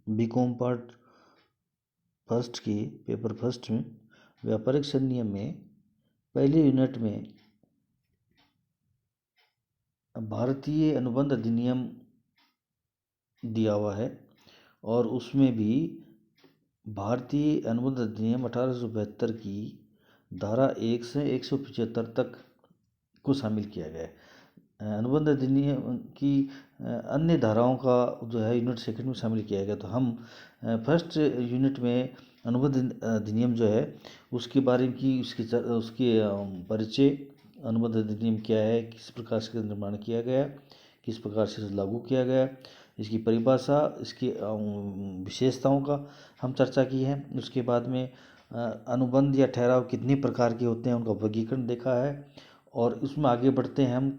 BCom part first की paper first में व्यापारिक संनियम में पहले यूनिट में भारतीय अनुबंध अधिनियम दिया हुआ है और उसमें भी भारतीय अनुबंध अधिनियम 1872 की धारा 1 से 175 तक को शामिल किया गया है। अनुबंध अधिनियम की अन्य धाराओं का जो है यूनिट सेकंड में शामिल किया गया। तो हम फर्स्ट यूनिट में अनुबंध अधिनियम जो है उसके बारे की उसके परिचय, अनुबंध अधिनियम क्या है, किस प्रकार से निर्माण किया गया, किस प्रकार से लागू किया गया, इसकी परिभाषा, इसकी विशेषताओं का हम चर्चा की है। उसके बाद में अनुबंध या ठहराव कितनी प्रकार के होते हैं उनका वर्गीकरण देखा है। और उसमें आगे बढ़ते हैं हम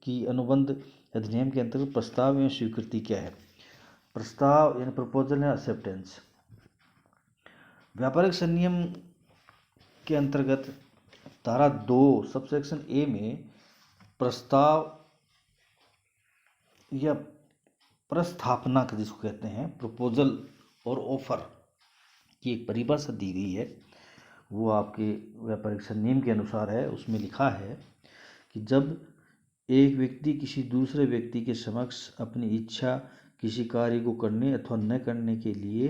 कि अनुबंध अधिनियम के अंतर्गत प्रस्ताव एवं स्वीकृति क्या है। प्रस्ताव यानी प्रपोजल या एक्सेप्टेंस। व्यापारिक संनियम के अंतर्गत धारा 2 सबसेक्शन ए में प्रस्ताव या प्रस्थापना जिसको कहते हैं, प्रपोजल और ऑफर की एक परिभाषा दी गई है। वो आपके व्यापारिक संनियम के अनुसार है। उसमें लिखा है कि जब एक व्यक्ति किसी दूसरे व्यक्ति के समक्ष अपनी इच्छा किसी कार्य को करने अथवा न करने के लिए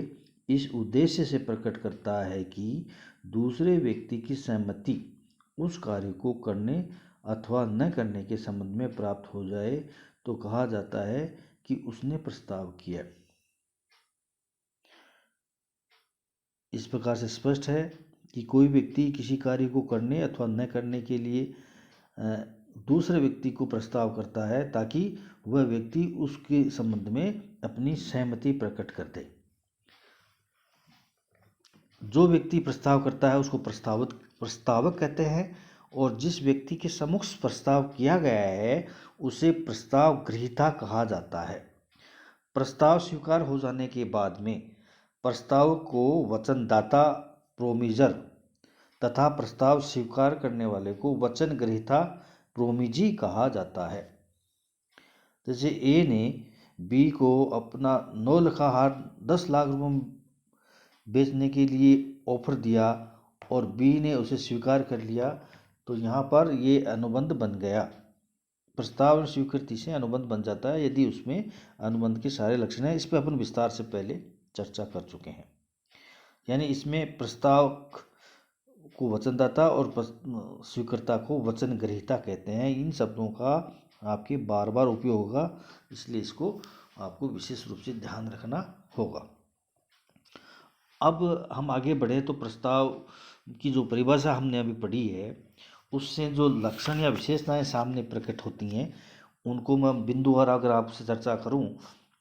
इस उद्देश्य से प्रकट करता है कि दूसरे व्यक्ति की सहमति उस कार्य को करने अथवा न करने के संबंध में प्राप्त हो जाए तो कहा जाता है कि उसने प्रस्ताव किया। इस प्रकार से स्पष्ट है कि कोई व्यक्ति किसी कार्य को करने अथवा न करने के लिए दूसरे व्यक्ति को प्रस्ताव करता है ताकि वह व्यक्ति उसके संबंध में अपनी सहमति प्रकट कर दे। जो व्यक्ति प्रस्ताव करता है उसको प्रस्तावक कहते हैं और जिस व्यक्ति के सम्मुख प्रस्ताव किया गया है उसे प्रस्ताव ग्रहीता कहा जाता है। प्रस्ताव स्वीकार हो जाने के बाद में प्रस्ताव को वचनदाता प्रोमीजर तथा प्रस्ताव स्वीकार करने वाले को वचन ग्रहीता प्रोमीजी कहा जाता है। जैसे ए ने बी को अपना 9 लाख हार 10 लाख रुपये में बेचने के लिए ऑफर दिया और बी ने उसे स्वीकार कर लिया, तो यहाँ पर ये अनुबंध बन गया। प्रस्ताव स्वीकृति से अनुबंध बन जाता है यदि उसमें अनुबंध के सारे लक्षण हैं। इस पर अपन विस्तार से पहले चर्चा कर चुके हैं। यानी इसमें प्रस्ताव को वचनदाता और स्वीकर्ता को वचन ग्रहीता कहते हैं। इन शब्दों का आपके बार बार उपयोग होगा, इसलिए इसको आपको विशेष रूप से ध्यान रखना होगा। अब हम आगे बढ़े तो प्रस्ताव की जो परिभाषा हमने अभी पढ़ी है उससे जो लक्षण या विशेषताएं सामने प्रकट होती हैं उनको मैं बिंदुवार अगर आपसे चर्चा करूं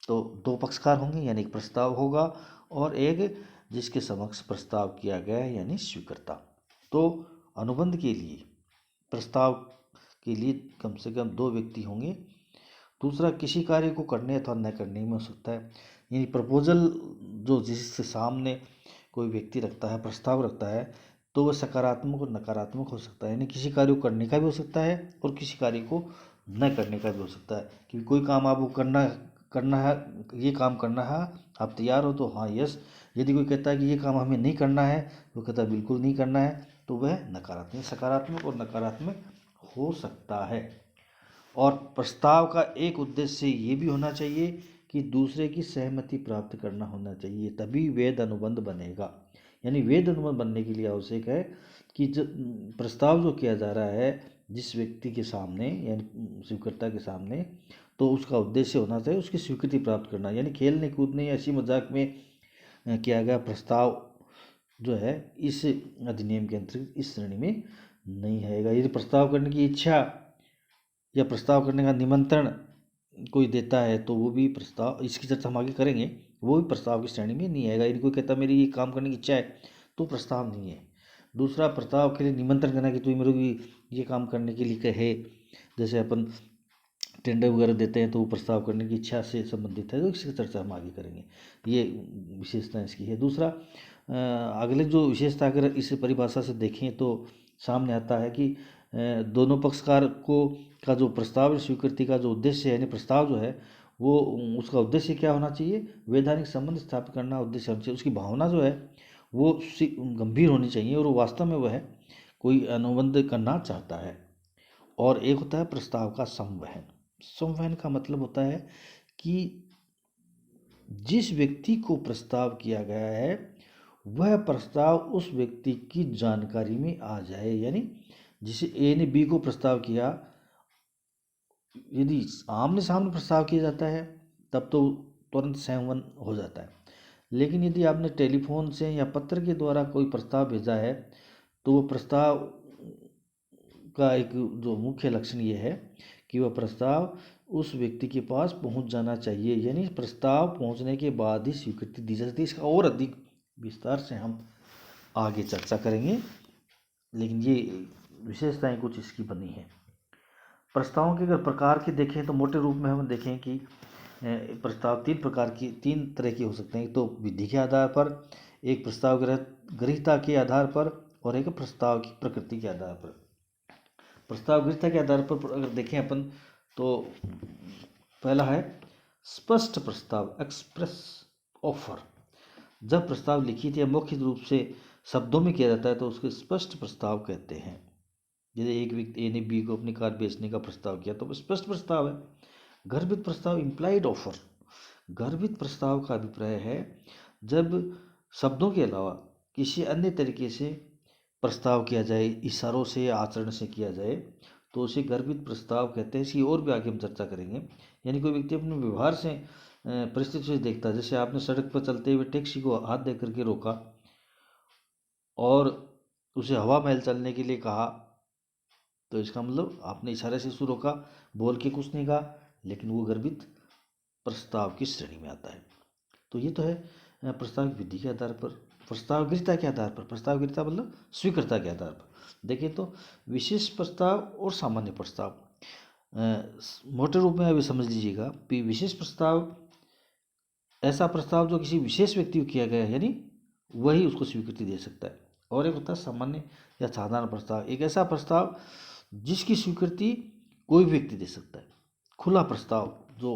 तो 2 पक्षकार होंगे यानी एक प्रस्ताव होगा और एक जिसके समक्ष प्रस्ताव किया गया है यानी स्वीकर्ता। तो अनुबंध के लिए प्रस्ताव के लिए कम से कम 2 व्यक्ति होंगे। दूसरा किसी कार्य को करने अथवा न करने में हो सकता है। यानी प्रपोजल जो जिसके सामने कोई व्यक्ति रखता है, प्रस्ताव रखता है, तो वह सकारात्मक और नकारात्मक हो सकता है। यानी किसी कार्य को करने का भी हो सकता है और किसी कार्य को न करने का भी हो सकता है। कि कोई काम आपको करना है, ये काम करना है, आप तैयार हो तो हाँ यस। यदि कोई कहता है कि ये काम हमें नहीं करना है, वो कहता है बिल्कुल नहीं करना है, तो वह नकारात्मक, सकारात्मक और नकारात्मक हो सकता है। और प्रस्ताव का एक उद्देश्य ये भी होना चाहिए कि दूसरे की सहमति प्राप्त करना होना चाहिए, तभी वैध अनुबंध बनेगा। यानी वैध अनुबंध बनने के लिए आवश्यक है कि जो प्रस्ताव जो किया जा रहा है जिस व्यक्ति के सामने यानी स्वीकर्ता के सामने, तो उसका उद्देश्य होना चाहिए उसकी स्वीकृति प्राप्त करना। यानी खेलने कूदने या ऐसी मजाक में किया गया प्रस्ताव जो है इस अधिनियम के अंतर्गत इस श्रेणी में नहीं आएगा। यदि प्रस्ताव करने की इच्छा या प्रस्ताव करने का निमंत्रण कोई देता है तो वो भी प्रस्ताव, इसकी चर्चा हम आगे करेंगे, वो भी प्रस्ताव की श्रेणी में नहीं आएगा। यदि कोई कहता मेरी ये काम करने की इच्छा है तो प्रस्ताव नहीं है। दूसरा, प्रस्ताव के लिए निमंत्रण करना कि तू मेरे को ये काम करने के लिए कहे, जैसे अपन टेंडर वगैरह देते हैं तो वो प्रस्ताव करने की इच्छा से संबंधित है, तो इसकी चर्चा हम आगे करेंगे। ये विशेषता इसकी है। दूसरा, अगले जो विशेषता अगर इस परिभाषा से देखें तो सामने आता है कि दोनों पक्षकार को का जो प्रस्ताव स्वीकृति का जो उद्देश्य है यानी प्रस्ताव जो है वो उसका उद्देश्य क्या होना चाहिए, वैधानिक संबंध स्थापित करना उद्देश्य होना चाहिए। उसकी भावना जो है वो गंभीर होनी चाहिए और वो वास्तव में वह कोई अनुबंध करना चाहता है। और एक होता है प्रस्ताव का संवहन। संवहन का मतलब होता है कि जिस व्यक्ति को प्रस्ताव किया गया है वह प्रस्ताव उस व्यक्ति की जानकारी में आ जाए। यानी जिसे ए ने बी को प्रस्ताव किया, यदि आमने सामने प्रस्ताव किया जाता है तब तो तुरंत संवहन हो जाता है। लेकिन यदि आपने टेलीफोन से या पत्र के द्वारा कोई प्रस्ताव भेजा है तो वो प्रस्ताव का एक जो मुख्य लक्षण ये है कि वह प्रस्ताव उस व्यक्ति के पास पहुंच जाना चाहिए। यानी प्रस्ताव पहुंचने के बाद ही स्वीकृति दी जाती है। इसका और अधिक विस्तार से हम आगे चर्चा करेंगे, लेकिन ये विशेषताएं कुछ इसकी बनी है। प्रस्तावों के अगर प्रकार के देखें तो मोटे रूप में हम देखें कि प्रस्ताव तीन तरह के हो सकते हैं। तो विधि के आधार पर, एक प्रस्ताव ग्रहीता के आधार पर, और एक प्रस्ताव की प्रकृति के आधार पर। प्रस्ताव ग्रहीता के आधार पर अगर देखें अपन तो पहला है स्पष्ट प्रस्ताव, एक्सप्रेस ऑफर। जब प्रस्ताव लिखित या मौखिक रूप से शब्दों में किया जाता है तो उसके स्पष्ट प्रस्ताव कहते हैं। जैसे एक व्यक्ति ए ने बी को अपनी कार बेचने का प्रस्ताव किया तो वो स्पष्ट प्रस्ताव है। गर्भित प्रस्ताव, इम्प्लाइड ऑफर। गर्भित प्रस्ताव का अभिप्राय है जब शब्दों के अलावा किसी अन्य तरीके से प्रस्ताव किया जाए, इशारों से या आचरण से किया जाए तो उसे गर्भित प्रस्ताव कहते हैं। इसकी और भी आगे हम चर्चा करेंगे। यानी कोई व्यक्ति अपने व्यवहार से परिस्थिति से देखता है, जैसे आपने सड़क पर चलते हुए टैक्सी को हाथ दे करके रोका और उसे हवा महल चलने के लिए कहा, तो इसका मतलब आपने इशारे से उसको रोका, बोल के कुछ नहीं कहा, लेकिन वो गर्भित प्रस्ताव की श्रेणी में आता है। तो ये तो है प्रस्ताव की विधि के आधार पर। प्रस्तावग्रहीता के आधार पर, प्रस्तावग्रहीता मतलब स्वीकृता के आधार पर देखें तो विशेष प्रस्ताव और सामान्य प्रस्ताव। मोटे रूप में अभी समझ लीजिएगा कि विशेष प्रस्ताव ऐसा प्रस्ताव जो किसी विशेष व्यक्ति को किया गया है, यानी वही उसको स्वीकृति दे सकता है। और एक होता है सामान्य या साधारण प्रस्ताव, एक ऐसा प्रस्ताव जिसकी स्वीकृति कोई व्यक्ति दे सकता है। खुला प्रस्ताव जो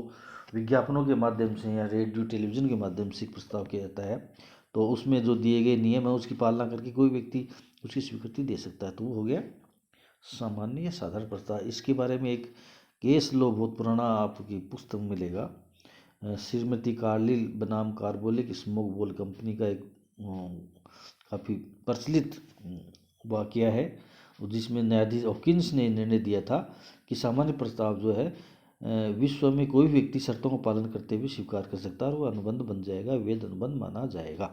विज्ञापनों के माध्यम से या रेडियो टेलीविज़न के माध्यम से प्रस्ताव किया जाता है तो उसमें जो दिए गए नियम है उसकी पालना करके कोई व्यक्ति उसकी स्वीकृति दे सकता है, तो वो हो गया सामान्य या साधारण प्रस्ताव। इसके बारे में एक केस लो बहुत पुराना आपकी पुस्तक में मिलेगा, श्रीमती कार्लिल बनाम कार्बोलिक स्मोक बॉल कंपनी का एक काफ़ी प्रचलित वाकया है, जिसमें न्यायाधीश हॉकिंस ने निर्णय दिया था कि सामान्य प्रस्ताव जो है विश्व में कोई व्यक्ति शर्तों का पालन करते हुए स्वीकार कर सकता है और वो अनुबंध बन जाएगा, वैध अनुबंध माना जाएगा।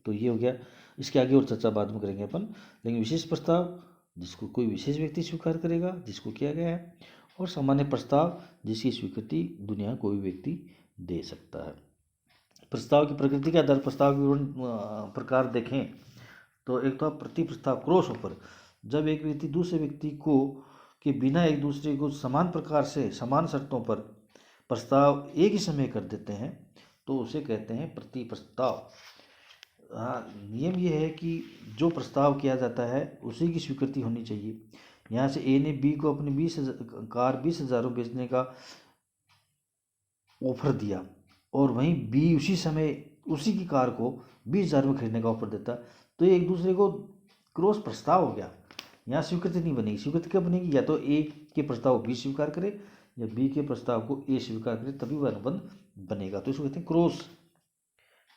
तो ये हो गया। इसके आगे और चर्चा बाद में करेंगे अपन। लेकिन विशेष प्रस्ताव जिसको कोई विशेष व्यक्ति स्वीकार करेगा, जिसको किया गया है, और सामान्य प्रस्ताव जिसकी स्वीकृति दुनिया कोई व्यक्ति दे सकता है। प्रस्ताव की प्रकृति के आधार प्रस्ताव के विवरण प्रकार देखें तो एक तो प्रति प्रस्ताव, क्रॉस ओवर। जब एक व्यक्ति दूसरे व्यक्ति को के बिना एक दूसरे को समान प्रकार से समान शर्तों पर प्रस्ताव एक ही समय कर देते हैं तो उसे कहते हैं प्रति प्रस्ताव। हाँ, नियम ये है कि जो प्रस्ताव किया जाता है उसी की स्वीकृति होनी चाहिए। यहाँ से ए ने बी को अपनी 20,000 बेचने का ऑफर दिया और वहीं बी उसी समय उसी की कार को 20,000 में खरीदने का ऑफर देता, तो ये एक दूसरे को क्रॉस प्रस्ताव हो गया। यहाँ स्वीकृति नहीं बनेगी। स्वीकृति कब बनेगी? या तो ए के प्रस्ताव बी स्वीकार करे या बी के प्रस्ताव को ए स्वीकार करे, तभी वह अनुबंध बनेगा। तो इसको कहते हैं क्रॉस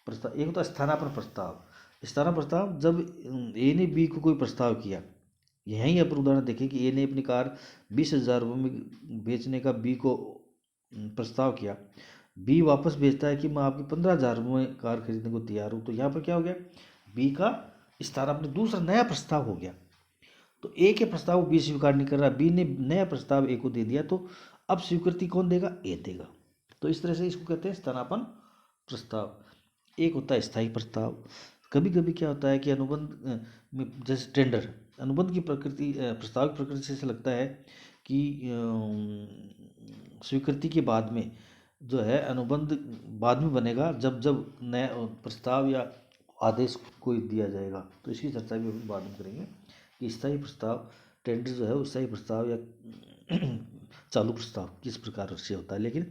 प्रस्ताव। एक होता है स्थानापन्न प्रस्ताव। स्थानापन्न प्रस्ताव जब ए ने बी को कोई प्रस्ताव किया, यहीं अपन उदाहरण देखें कि ए ने अपनी कार 20,000 में बेचने का बी को प्रस्ताव किया, बी वापस भेजता है कि मैं आपकी 15,000 में कार खरीदने को तैयार हूँ, तो यहाँ पर क्या हो गया? बी का स्थानापन्न दूसरा नया प्रस्ताव हो गया। तो ए के प्रस्ताव को बी स्वीकार नहीं कर रहा, बी ने नया प्रस्ताव ए को दे दिया, तो अब स्वीकृति कौन देगा? ए देगा। तो इस तरह से इसको कहते हैं स्थानापन्न प्रस्ताव। एक होता है स्थायी प्रस्ताव। कभी कभी क्या होता है कि अनुबंध में, जैसे टेंडर, अनुबंध की प्रकृति प्रस्ताव की प्रकृति से ऐसा लगता है कि स्वीकृति के बाद में जो है अनुबंध बाद में बनेगा जब जब नया प्रस्ताव या आदेश कोई दिया जाएगा। तो इसकी चर्चा भी हम बाद में करेंगे कि स्थायी प्रस्ताव, टेंडर जो है वो स्थायी प्रस्ताव या चालू प्रस्ताव किस प्रकार से होता है। लेकिन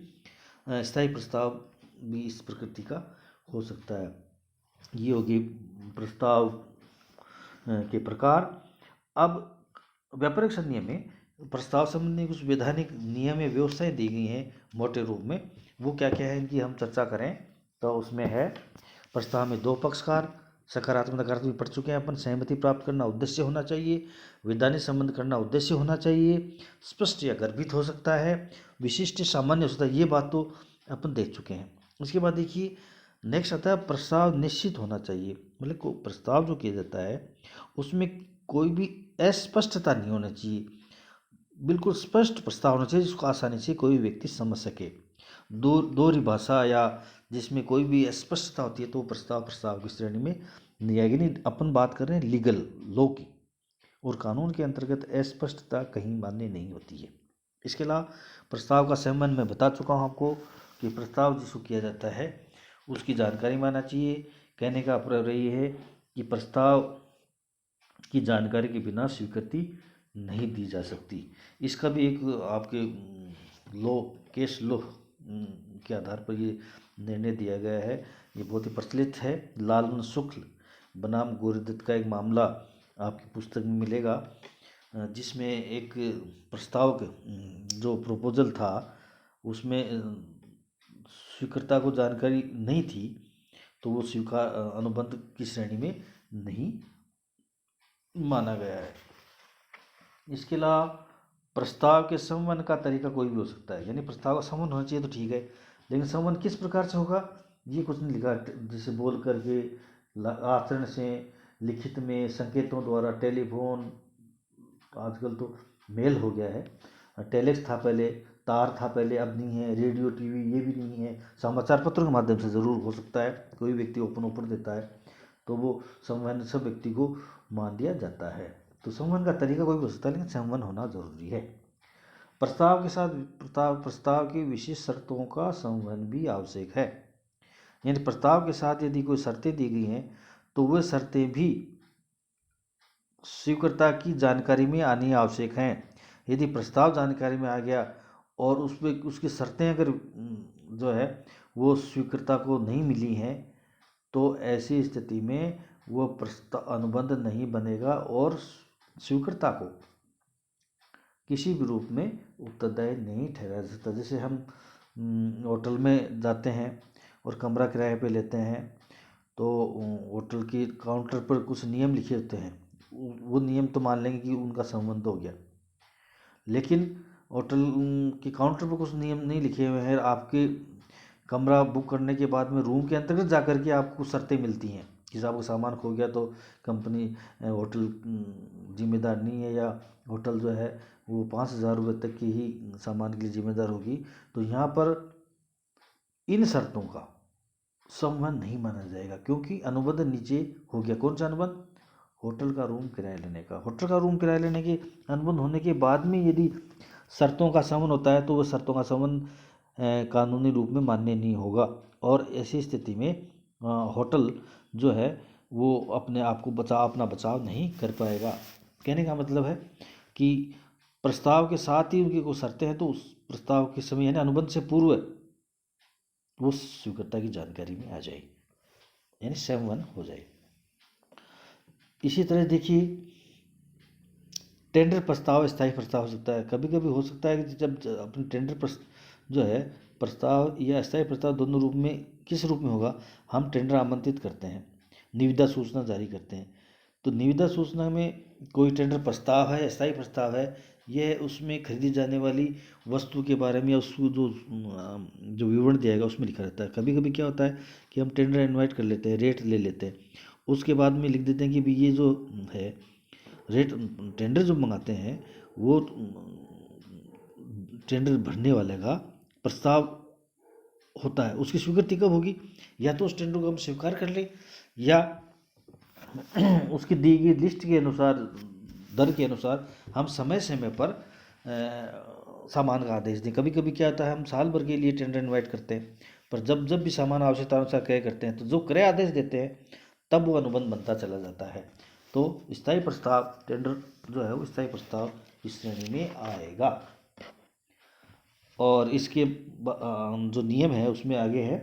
स्थायी प्रस्ताव भी इस प्रकृति का हो सकता है। ये होगी प्रस्ताव के प्रकार। अब व्यापारिक संधि में प्रस्ताव संबंधी कुछ वैधानिक नियम या व्यवस्थाएं दी गई हैं मोटे रूप में। वो क्या क्या है इनकी हम चर्चा करें तो उसमें है, प्रस्ताव में दो पक्षकार, सकारात्मक नकारात्मक पढ़ चुके हैं अपन, सहमति प्राप्त करना उद्देश्य होना चाहिए, वैधानिक संबंध करना उद्देश्य होना चाहिए, स्पष्ट या गर्भित हो सकता है, विशिष्ट सामान्य हो सकता है। ये बात तो अपन देख चुके हैं। उसके बाद देखिए नेक्स्ट आता है प्रस्ताव निश्चित होना चाहिए। मतलब प्रस्ताव जो किया जाता है उसमें कोई भी अस्पष्टता नहीं होना चाहिए, बिल्कुल स्पष्ट प्रस्ताव होना चाहिए जिसको आसानी से कोई भी व्यक्ति समझ सके। दोहरी भाषा या जिसमें कोई भी अस्पष्टता होती है तो प्रस्ताव की श्रेणी में नहीं आएगी। नहीं, अपन बात कर रहे हैं लीगल लॉ की, और कानून के अंतर्गत अस्पष्टता कहीं मान्य नहीं होती है। इसके अलावा प्रस्ताव का संबंध मैं बता चुका हूँ आपको कि प्रस्ताव जिसको किया जाता है उसकी जानकारी मानना चाहिए। कहने का अभिप्राय ये है कि प्रस्ताव की जानकारी के बिना स्वीकृति नहीं दी जा सकती। इसका भी एक आपके लॉ केस लॉ के आधार पर ये निर्णय दिया गया है। ये बहुत ही प्रचलित है। लालन शुक्ल बनाम गौरीदत्त का एक मामला आपकी पुस्तक में मिलेगा, जिसमें एक प्रस्ताव जो प्रपोजल था उसमें स्वीकृता को जानकारी नहीं थी तो वो स्वीकार अनुबंध की श्रेणी में नहीं माना गया है। इसके अलावा प्रस्ताव के संवहन का तरीका कोई भी हो सकता है, यानी प्रस्ताव का संवहन होना चाहिए तो ठीक है, लेकिन संवहन किस प्रकार से होगा ये कुछ नहीं लिखा। जैसे बोल करके, आचरण से, लिखित में, संकेतों द्वारा, टेलीफोन, आजकल तो मेल हो गया है, टेलेक्स था पहले, तार था पहले, अब नहीं है, रेडियो टीवी ये भी नहीं है, समाचार पत्रों के माध्यम से ज़रूर हो सकता है। कोई व्यक्ति ओपन देता है तो वो संवहन सब व्यक्ति को मान दिया जाता है। तो संवहन का तरीका कोई भी हो सकता है लेकिन संवहन होना जरूरी है। प्रस्ताव के साथ प्रस्ताव की विशेष शर्तों का संवहन भी आवश्यक है। यानी प्रस्ताव के साथ यदि कोई शर्तें दी गई हैं तो वह शर्तें भी स्वीकृता की जानकारी में आनी आवश्यक हैं। यदि प्रस्ताव जानकारी में आ गया और उसमें उसकी शर्तें अगर जो है वो स्वीकृता को नहीं मिली हैं तो ऐसी स्थिति में वह प्रस्ताव अनुबंध नहीं बनेगा और स्वीकृता को किसी भी रूप में उत्तरदायी नहीं ठहराया जा सकता। जैसे हम होटल में जाते हैं और कमरा किराए पे लेते हैं तो होटल के काउंटर पर कुछ नियम लिखे होते हैं, वो नियम तो मान लेंगे कि उनका संबंध हो गया, लेकिन होटल के काउंटर पर कुछ नियम नहीं लिखे हुए हैं। आपके कमरा बुक करने के बाद में रूम के अंतर्गत जा कर के आपको शर्तें मिलती हैं कि आपका सामान खो गया तो कंपनी होटल जिम्मेदार नहीं है, या होटल जो है वो 5,000 रुपये तक की ही सामान के लिए जिम्मेदार होगी। तो यहाँ पर इन शर्तों का संबंध नहीं माना जाएगा क्योंकि अनुबंध नीचे हो गया। कौन सा अनुबंध? होटल का रूम किराया लेने का। होटल का रूम किराया लेने के अनुबंध होने के बाद में यदि शर्तों का संबंध होता है तो वह शर्तों का संबंध कानूनी रूप में मान्य नहीं होगा, और ऐसी स्थिति में होटल जो है वो अपने आप को अपना बचाव नहीं कर पाएगा। कहने का मतलब है कि प्रस्ताव के साथ ही उनकी कुछ शर्तें हैं तो उस प्रस्ताव के समय यानी अनुबंध से पूर्व वो स्वीकृता की जानकारी में आ जाए, यानी संवहन हो जाए। इसी तरह देखिए टेंडर प्रस्ताव स्थायी प्रस्ताव हो सकता है। कभी कभी हो सकता है कि जब अपने टेंडर जो है प्रस्ताव या स्थायी प्रस्ताव दोनों रूप में, किस रूप में होगा, हम टेंडर आमंत्रित करते हैं, निविदा सूचना जारी करते हैं। तो निविदा सूचना में कोई टेंडर प्रस्ताव है, स्थायी प्रस्ताव है, यह उसमें खरीदी जाने वाली वस्तु के बारे में या उसको जो विवरण दिया गया उसमें लिखा रहता है। कभी कभी क्या होता है कि हम टेंडर इनवाइट कर लेते हैं, रेट ले लेते हैं, उसके बाद में लिख देते हैं कि भाई ये जो है रेट, टेंडर जो मंगाते हैं वो टेंडर भरने वाले का प्रस्ताव होता है, उसकी स्वीकृति कब होगी? या तो उस टेंडर को हम स्वीकार कर लें या उसकी दी गई लिस्ट के अनुसार, दर के अनुसार हम समय समय पर सामान का आदेश दें। कभी कभी क्या होता है हम साल भर के लिए टेंडर इनवाइट करते हैं, पर जब जब भी सामान आवश्यकता अनुसार क्रय करते हैं तो जो क्रय आदेश देते हैं तब वो अनुबंध बनता चला जाता है। तो स्थायी प्रस्ताव टेंडर जो है वो स्थायी प्रस्ताव इस श्रेणी में आएगा। और इसके जो नियम है उसमें आगे है,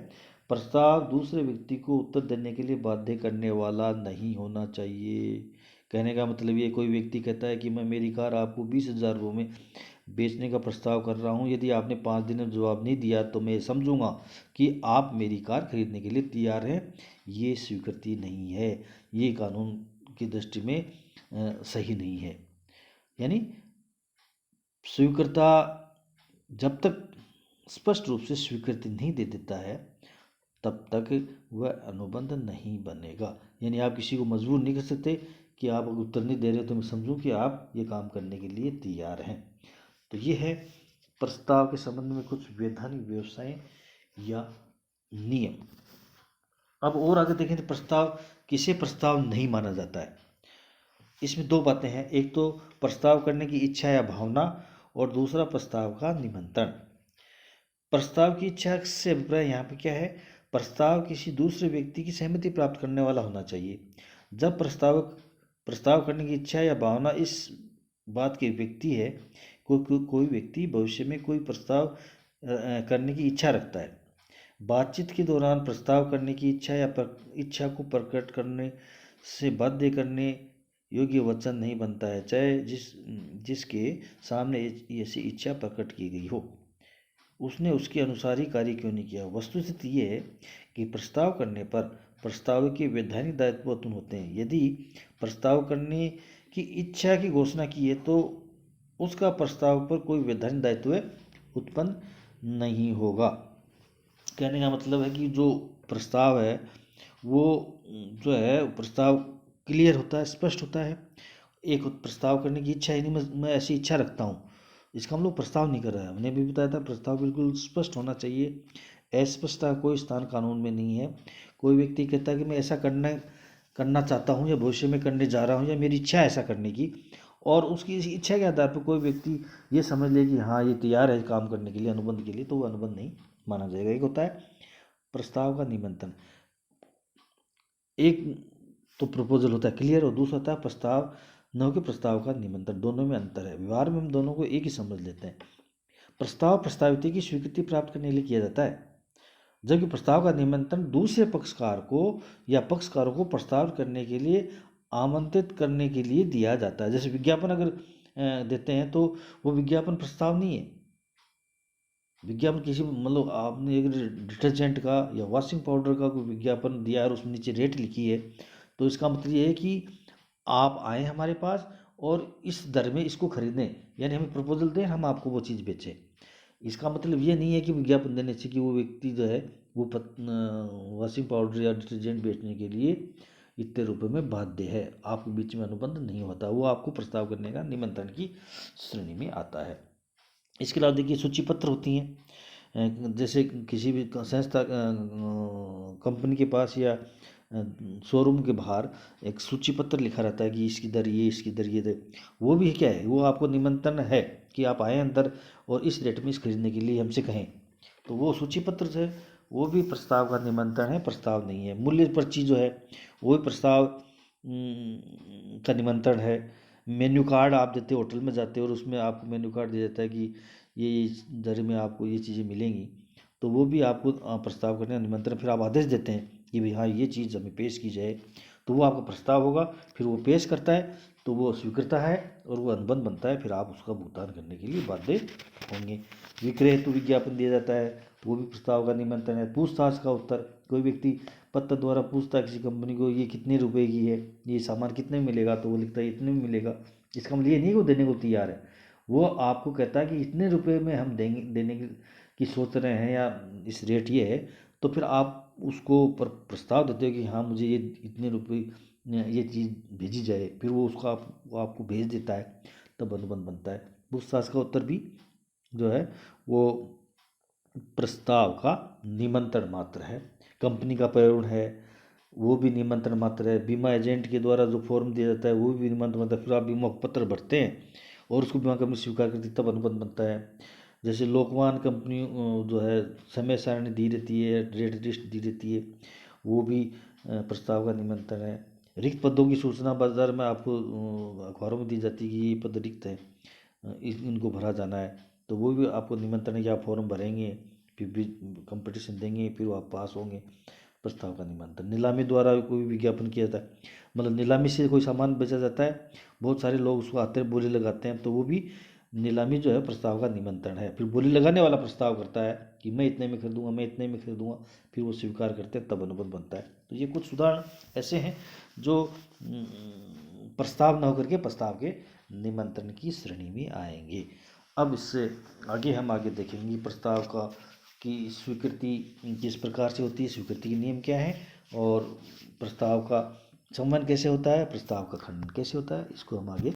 प्रस्ताव दूसरे व्यक्ति को उत्तर देने के लिए बाध्य करने वाला नहीं होना चाहिए। कहने का मतलब ये, कोई व्यक्ति कहता है कि मैं मेरी कार आपको 20,000 रुपये में बेचने का प्रस्ताव कर रहा हूँ, यदि आपने 5 दिन में जवाब नहीं दिया तो मैं समझूंगा कि आप मेरी कार खरीदने के लिए तैयार हैं। ये स्वीकृति नहीं है, ये कानून की दृष्टि में सही नहीं है। यानी स्वीकृता जब तक स्पष्ट रूप से स्वीकृति नहीं दे देता है तब तक वह अनुबंध नहीं बनेगा। यानी आप किसी को मजबूर नहीं कर सकते कि आप अगर उत्तर नहीं दे रहे हो तो मैं समझूं कि आप ये काम करने के लिए तैयार हैं। तो ये है प्रस्ताव के संबंध में कुछ वैधानिक व्यवस्थाएं या नियम। अब और आगे देखें तो प्रस्ताव, किसे प्रस्ताव नहीं माना जाता है। इसमें दो बातें हैं, एक तो प्रस्ताव करने की इच्छा या भावना और दूसरा प्रस्ताव का निमंत्रण। प्रस्ताव की इच्छा से अभिप्राय यहाँ पे क्या है, प्रस्ताव किसी दूसरे व्यक्ति की सहमति प्राप्त करने वाला होना चाहिए। जब प्रस्ताव करने की इच्छा या भावना इस बात की व्यक्ति है, कोई व्यक्ति भविष्य में कोई प्रस्ताव करने की इच्छा रखता है। बातचीत के दौरान प्रस्ताव करने की इच्छा या इच्छा को प्रकट करने से बाध्य करने योग्य वचन नहीं बनता है, चाहे जिसके सामने ऐसी इच्छा प्रकट की गई हो उसने उसके अनुसार ही कार्य क्यों नहीं किया। वस्तुस्थिति ये है कि प्रस्ताव करने पर प्रस्ताव के वैधानिक दायित्व उत्पन्न होते हैं। यदि प्रस्ताव करने की इच्छा की घोषणा की है तो उसका प्रस्ताव पर कोई वैधानिक दायित्व उत्पन्न नहीं होगा। कहने का मतलब है कि जो प्रस्ताव है वो जो है प्रस्ताव क्लियर होता है, स्पष्ट होता है। एक प्रस्ताव करने की इच्छा है, नहीं मैं ऐसी इच्छा रखता हूँ, इसका हम लोग प्रस्ताव नहीं कर रहा है। मैंने भी बताया था प्रस्ताव बिल्कुल स्पष्ट होना चाहिए। अस्पष्टता का कोई स्थान कानून में नहीं है। कोई व्यक्ति कहता है कि मैं ऐसा करना चाहता हूँ या भविष्य में करने जा रहा हूँ या मेरी इच्छा है ऐसा करने की, और उसकी इच्छा के आधार पर कोई व्यक्ति ये समझ ले कि हाँ ये तैयार है काम करने के लिए, अनुबंध के लिए, तो वो अनुबंध नहीं माना जाएगा। एक होता है प्रस्ताव का निमंत्रण, एक तो प्रपोजल होता है क्लियर, और दूसरा होता है प्रस्ताव न हो के प्रस्ताव का निमंत्रण। दोनों में अंतर है, व्यवहार में हम दोनों को एक ही समझ लेते हैं। प्रस्ताव प्रस्तावित की स्वीकृति प्राप्त करने के लिए किया जाता है, जबकि प्रस्ताव का निमंत्रण दूसरे पक्षकार को या पक्षकारों को प्रस्ताव करने के लिए आमंत्रित करने के लिए दिया जाता है। जैसे विज्ञापन अगर देते हैं तो वो विज्ञापन प्रस्ताव नहीं है। विज्ञापन किसी मतलब आपने एक डिटर्जेंट का या वॉशिंग पाउडर का कोई विज्ञापन दिया है और उसमें नीचे रेट लिखी है, तो इसका मतलब ये है कि आप आए हमारे पास और इस दर में इसको खरीदें, यानी हमें प्रपोजल दें, हम आपको वो चीज़ बेचें। इसका मतलब ये नहीं है कि विज्ञापन देने से कि वो व्यक्ति जो है वो वॉशिंग पाउडर या डिटर्जेंट बेचने के लिए इतने रुपए में बाध्य है। आपके बीच में अनुबंध नहीं होता, वो आपको प्रस्ताव करने का निमंत्रण की श्रेणी में आता है। इसके अलावा देखिए सूची पत्र होती हैं, जैसे किसी भी संस्था कंपनी के पास या शोरूम के बाहर एक सूची पत्र लिखा रहता है कि इसकी दर ये, इसकी दर ये दर, वो भी क्या है, वो आपको निमंत्रण है कि आप आए अंदर और इस रेट में इस खरीदने के लिए हमसे कहें। तो वो सूची पत्र से वो भी प्रस्ताव का निमंत्रण है, प्रस्ताव नहीं है। मूल्य पर्ची जो है वो भी प्रस्ताव का निमंत्रण है। मेन्यू कार्ड आप देते हो, होटल में जाते हो और उसमें आपको मेन्यू कार्ड दिया जाता है कि ये दर में आपको ये चीज़ें मिलेंगी, तो वो भी आपको प्रस्ताव करने का निमंत्रण। फिर आप आदेश देते हैं कि भाई हाँ ये चीज़ हमें पेश की जाए, तो वो आपका प्रस्ताव होगा। फिर वो पेश करता है तो वो स्वीकृता है और वो अनुबंध बनता है, फिर आप उसका भुगतान करने के लिए बाध्य होंगे। विक्रय हेतु विज्ञापन दिया जाता है, वो भी प्रस्ताव का निमंत्रण है। पूछताछ का उत्तर, कोई व्यक्ति पत्र द्वारा पूछता है किसी कंपनी को ये कितने रुपए की है, ये सामान कितने में मिलेगा, तो वो लिखता है इतने में मिलेगा। इसका मतलब ये नहीं कि वो देने को तैयार है, वो आपको कहता है कि इतने रुपए में हम देने की सोच रहे हैं या इस रेट ये है, तो फिर आप उसको प्रस्ताव देते हो कि हाँ मुझे ये इतने रुपए ये चीज़ भेजी जाए, फिर वो वो आपको भेज देता है, तब अनुबंध बनता है। पूछताछ का उत्तर भी जो है वो प्रस्ताव का निमंत्रण मात्र है। कंपनी का प्रेरण है वो भी निमंत्रण मात्र है। बीमा एजेंट के द्वारा जो फॉर्म दिया जाता है वो भी निमंत्रण मात्र है। फिर आप बीमा पत्र भरते हैं और उसको बीमा कंपनी स्वीकार करती है, तब अनुबंध बनता है। जैसे लोकवान कंपनी जो है समय सारणी दी रहती है, रेट लिस्ट दी रहती है, वो भी प्रस्ताव का निमंत्रण है। रिक्त पदों की सूचना बाजार में आपको अखबारों में दी जाती है कि ये पद रिक्त है, इनको भरा जाना है, तो वो भी आपको निमंत्रण है कि आप फॉर्म भरेंगे, फिर भी कंपटीशन देंगे, फिर वो आप पास होंगे। प्रस्ताव का निमंत्रण नीलामी द्वारा कोई विज्ञापन किया जाता है, मतलब नीलामी से कोई सामान बेचा जाता है, बहुत सारे लोग उसको आते हैं, बोली लगाते हैं, तो वो भी नीलामी जो है प्रस्ताव का निमंत्रण है। फिर बोली लगाने वाला प्रस्ताव करता है कि मैं इतने में खरीदूंगा, मैं इतने में खरीदूंगा, फिर वो स्वीकार करते हैं, तब अनुबंध बनता है। तो ये कुछ उदाहरण ऐसे हैं जो प्रस्ताव न होकर के प्रस्ताव के निमंत्रण की श्रेणी में आएंगे। अब इससे आगे हम आगे देखेंगे प्रस्ताव का की स्वीकृति किस प्रकार से होती है, स्वीकृति के नियम क्या है, और प्रस्ताव का संवहन कैसे होता है, प्रस्ताव का खंडन कैसे होता है, इसको हम आगे